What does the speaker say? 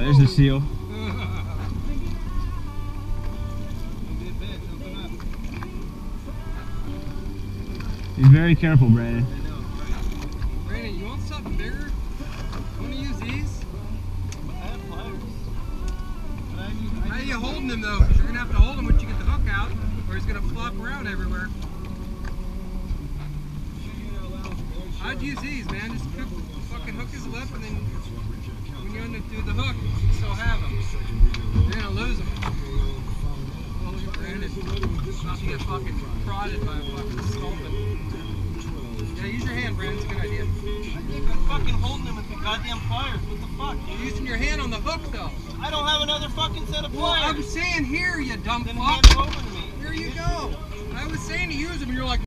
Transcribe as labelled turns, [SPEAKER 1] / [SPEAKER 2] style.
[SPEAKER 1] there's the seal. Be very careful, Brandon.
[SPEAKER 2] Brandon, you want something bigger? You want to use these?
[SPEAKER 3] I have pliers.
[SPEAKER 2] How are you holding him though? Because you're going to have to hold him once you get the hook out, or he's going to flop around everywhere. I'd use these, man. Just fucking hook his lip, and then when you undo the hook, you still have him. You're going to lose him. Oh, look at Brandon. About to get fucking prodded by a fucking sculpin. Yeah, use your hand, Brandon. It's a good idea.
[SPEAKER 3] I'm fucking holding him with the goddamn pliers. What the fuck?
[SPEAKER 2] You're using your hand on the hook, though.
[SPEAKER 3] I don't have another fucking set of
[SPEAKER 2] Well,
[SPEAKER 3] pliers.
[SPEAKER 2] I'm saying here, you dumb
[SPEAKER 3] Then
[SPEAKER 2] fuck.
[SPEAKER 3] hand it over to me.
[SPEAKER 2] Here you go. I was saying to use them, and you're like,